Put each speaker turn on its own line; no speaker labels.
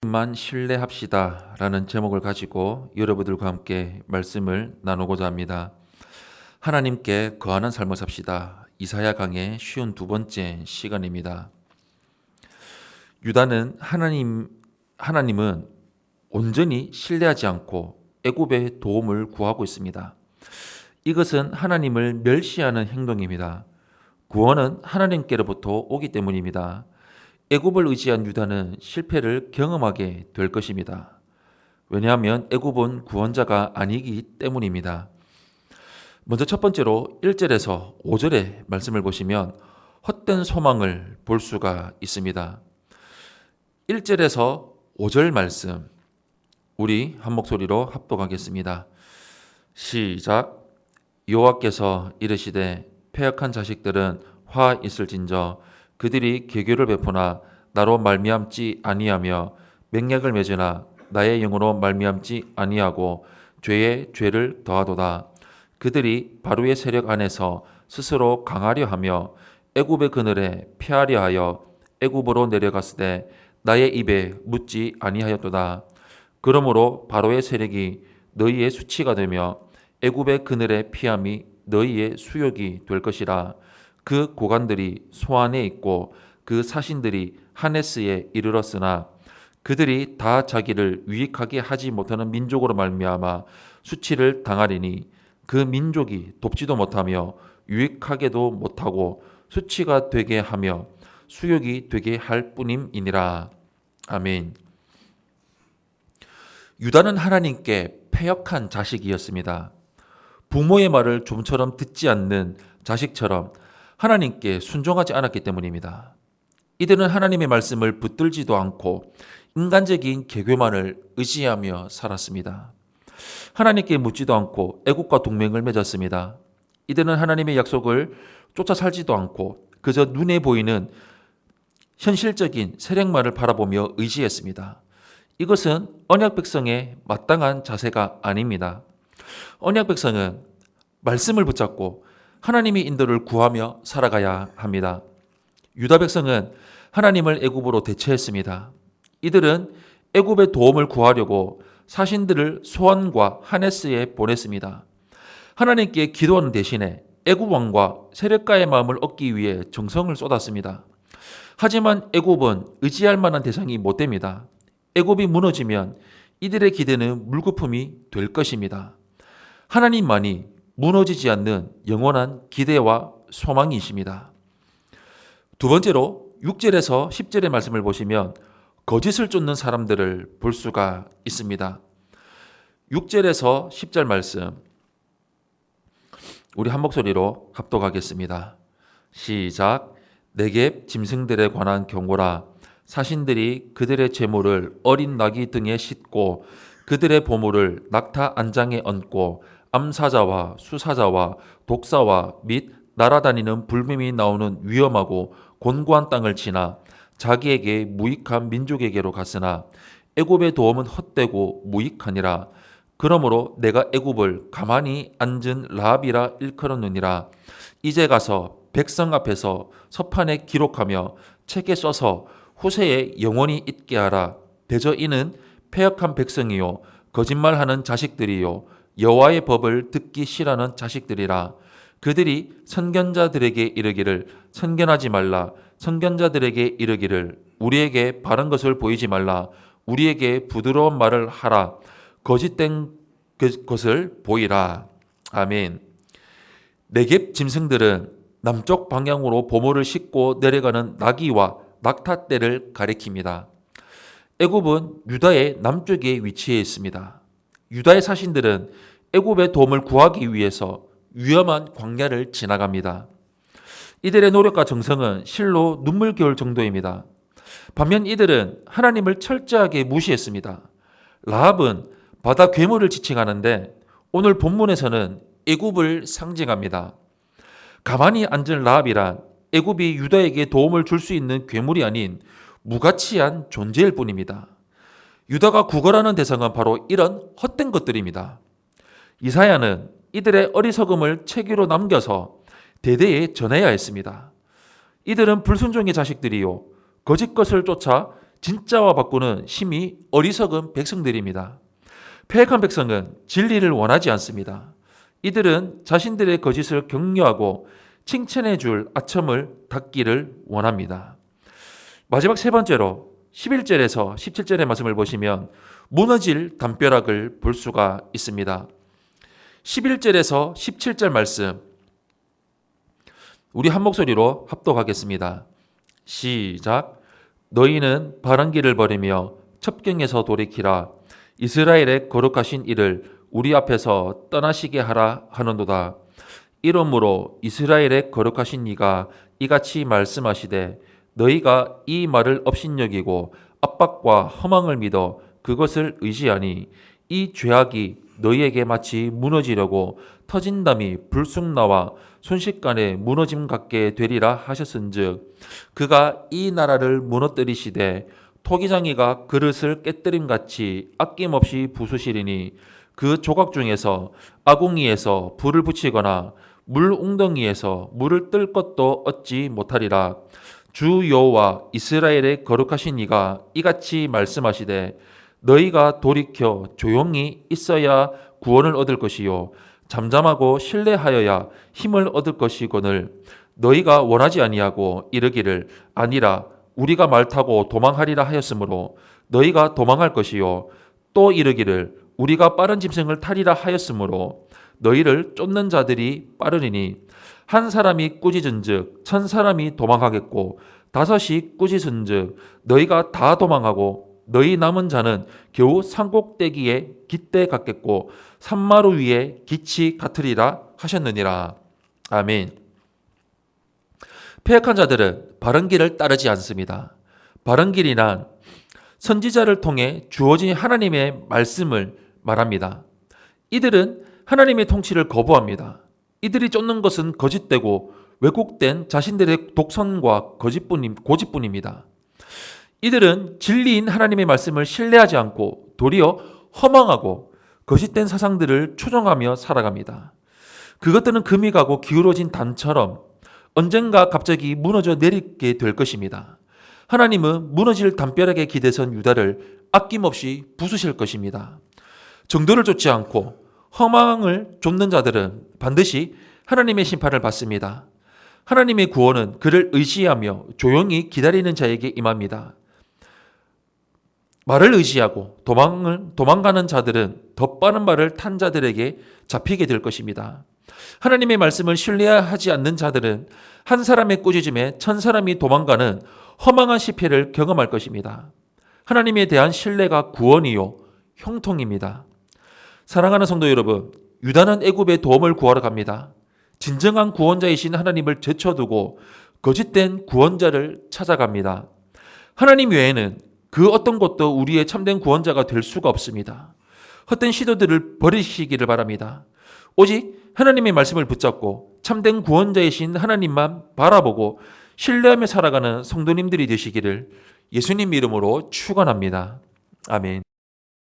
만 신뢰합시다 라는 제목을 가지고 여러분들과 함께 말씀을 나누고자 합니다. 하나님께 거하는 삶을 삽시다. 이사야 강의 52번째 시간입니다. 유다는 하나님은 온전히 신뢰하지 않고 애굽의 도움을 구하고 있습니다. 이것은 하나님을 멸시하는 행동입니다. 구원은 하나님께로부터 오기 때문입니다. 애굽을 의지한 유다는 실패를 경험하게 될 것입니다. 왜냐하면 애굽은 구원자가 아니기 때문입니다. 먼저 첫 번째로 1절에서 5절의 말씀을 보시면 헛된 소망을 볼 수가 있습니다. 1절에서 5절 말씀 우리 한 목소리로 합독하겠습니다. 시작. 여호와께서 이르시되 패역한 자식들은 화 있을진저 그들이 계교를 베푸나 나로 말미암지 아니하며 맹약을 맺으나 나의 영으로 말미암지 아니하고 죄에 죄를 더하도다. 그들이 바로의 세력 안에서 스스로 강하려 하며 애굽의 그늘에 피하려 하여 애굽으로 내려갔으되 나의 입에 묻지 아니하였도다. 그러므로 바로의 세력이 너희의 수치가 되며 애굽의 그늘에 피함이 너희의 수욕이 될 것이라. 그 고관들이 소안에 있고 그 사신들이 하네스에 이르렀으나 그들이 다 자기를 유익하게 하지 못하는 민족으로 말미암아 수치를 당하리니 그 민족이 돕지도 못하며 유익하게도 못하고 수치가 되게 하며 수욕이 되게 할 뿐임이니라. 아멘. 유다는 하나님께 패역한 자식이었습니다. 부모의 말을 좀처럼 듣지 않는 자식처럼 하나님께 순종하지 않았기 때문입니다. 이들은 하나님의 말씀을 붙들지도 않고 인간적인 계교만을 의지하며 살았습니다. 하나님께 묻지도 않고 애국과 동맹을 맺었습니다. 이들은 하나님의 약속을 쫓아 살지도 않고 그저 눈에 보이는 현실적인 세력만을 바라보며 의지했습니다. 이것은 언약 백성의 마땅한 자세가 아닙니다. 언약 백성은 말씀을 붙잡고 하나님의 인도를 구하며 살아가야 합니다. 유다 백성은 하나님을 애굽으로 대체했습니다. 이들은 애굽의 도움을 구하려고 사신들을 소안과 하네스에 보냈습니다. 하나님께 기도하는 대신에 애굽 왕과 세력가의 마음을 얻기 위해 정성을 쏟았습니다. 하지만 애굽은 의지할 만한 대상이 못 됩니다. 애굽이 무너지면 이들의 기대는 물거품이 될 것입니다. 하나님만이 무너지지 않는 영원한 기대와 소망이십니다. 두 번째로 6절에서 10절의 말씀을 보시면 거짓을 쫓는 사람들을 볼 수가 있습니다. 6절에서 10절 말씀 우리 한 목소리로 합독하겠습니다. 시작. 네겝 짐승들에 관한 경고라. 사신들이 그들의 재물을 어린 나귀 등에 싣고 그들의 보물을 낙타 안장에 얹고 암사자와 수사자와 독사와 및 날아다니는 불뱀이 나오는 위험하고 곤고한 땅을 지나 자기에게 무익한 민족에게로 갔으나 애굽의 도움은 헛되고 무익하니라. 그러므로 내가 애굽을 가만히 앉은 라합이라 일컬었느니라. 이제 가서 백성 앞에서 서판에 기록하며 책에 써서 후세에 영원히 있게 하라. 대저 이는 패역한 백성이요 거짓말하는 자식들이요 여호와의 법을 듣기 싫어하는 자식들이라. 그들이 선견자들에게 이르기를 선견하지 말라. 선견자들에게 이르기를 우리에게 바른 것을 보이지 말라. 우리에게 부드러운 말을 하라. 거짓된 것을 보이라. 아멘. 네겝 짐승들은 남쪽 방향으로 보물을 싣고 내려가는 나귀와 낙타떼를 가리킵니다. 애굽은 유다의 남쪽에 위치해 있습니다. 유다의 사신들은 애굽의 도움을 구하기 위해서 위험한 광야를 지나갑니다. 이들의 노력과 정성은 실로 눈물겨울 정도입니다. 반면 이들은 하나님을 철저하게 무시했습니다. 라합은 바다 괴물을 지칭하는데 오늘 본문에서는 애굽을 상징합니다. 가만히 앉은 라합이란 애굽이 유다에게 도움을 줄 수 있는 괴물이 아닌 무가치한 존재일 뿐입니다. 유다가 구걸하는 대상은 바로 이런 헛된 것들입니다. 이사야는 이들의 어리석음을 책 위로 남겨서 대대에 전해야 했습니다. 이들은 불순종의 자식들이요 거짓 것을 쫓아 진짜와 바꾸는 심히 어리석은 백성들입니다. 패역한 백성은 진리를 원하지 않습니다. 이들은 자신들의 거짓을 격려하고 칭찬해 줄 아첨을 닫기를 원합니다. 마지막 세 번째로 11절에서 17절의 말씀을 보시면 무너질 담벼락을 볼 수가 있습니다. 11절에서 17절 말씀 우리 한 목소리로 합독하겠습니다. 시작. 너희는 바른 길을 버리며 첩경에서 돌이키라. 이스라엘의 거룩하신 이를 우리 앞에서 떠나시게 하라 하는도다. 이러므로 이스라엘의 거룩하신 이가 이같이 말씀하시되 너희가 이 말을 업신여기고 압박과 허망을 믿어 그것을 의지하니 이 죄악이 너희에게 마치 무너지려고 터진 담이 불쑥 나와 순식간에 무너짐 같게 되리라 하셨은즉 그가 이 나라를 무너뜨리시되 토기장이가 그릇을 깨뜨림같이 아낌없이 부수시리니 그 조각 중에서 아궁이에서 불을 붙이거나 물 웅덩이에서 물을 뜰 것도 얻지 못하리라. 주 여호와 이스라엘의 거룩하신 이가 이같이 말씀하시되 너희가 돌이켜 조용히 있어야 구원을 얻을 것이요 잠잠하고 신뢰하여야 힘을 얻을 것이거늘 너희가 원하지 아니하고 이르기를 아니라 우리가 말 타고 도망하리라 하였으므로 너희가 도망할 것이요 또 이르기를 우리가 빠른 짐승을 타리라 하였으므로 너희를 쫓는 자들이 빠르리니 한 사람이 꾸짖은즉 1000사람이 도망하겠고 5이 꾸짖은즉 너희가 다 도망하고 너희 남은 자는 겨우 산꼭대기에 깃대 같겠고 산마루 위에 깃이 같으리라 하셨느니라. 아멘. 패역한 자들은 바른 길을 따르지 않습니다. 바른 길이란 선지자를 통해 주어진 하나님의 말씀을 말합니다. 이들은 하나님의 통치를 거부합니다. 이들이 쫓는 것은 거짓되고 왜곡된 자신들의 독선과 고집뿐입니다. 이들은 진리인 하나님의 말씀을 신뢰하지 않고 도리어 허망하고 거짓된 사상들을 추종하며 살아갑니다. 그것들은 금이 가고 기울어진 단처럼 언젠가 갑자기 무너져 내리게 될 것입니다. 하나님은 무너질 담벼락에 기대선 유다를 아낌없이 부수실 것입니다. 정도를 쫓지 않고 허망을 좇는 자들은 반드시 하나님의 심판을 받습니다. 하나님의 구원은 그를 의지하며 조용히 기다리는 자에게 임합니다. 말을 의지하고 도망가는 자들은 더 빠른 말을 탄 자들에게 잡히게 될 것입니다. 하나님의 말씀을 신뢰하지 않는 자들은 한 사람의 꾸짖음에 1000사람이 도망가는 허망한 시패를 경험할 것입니다. 하나님에 대한 신뢰가 구원이요 형통입니다. 사랑하는 성도 여러분, 유다는 애굽의 도움을 구하러 갑니다. 진정한 구원자이신 하나님을 제쳐두고 거짓된 구원자를 찾아갑니다. 하나님 외에는 그 어떤 것도 우리의 참된 구원자가 될 수가 없습니다. 헛된 시도들을 버리시기를 바랍니다. 오직 하나님의 말씀을 붙잡고 참된 구원자이신 하나님만 바라보고 신뢰하며 살아가는 성도님들이 되시기를 예수님 이름으로 축원합니다. 아멘.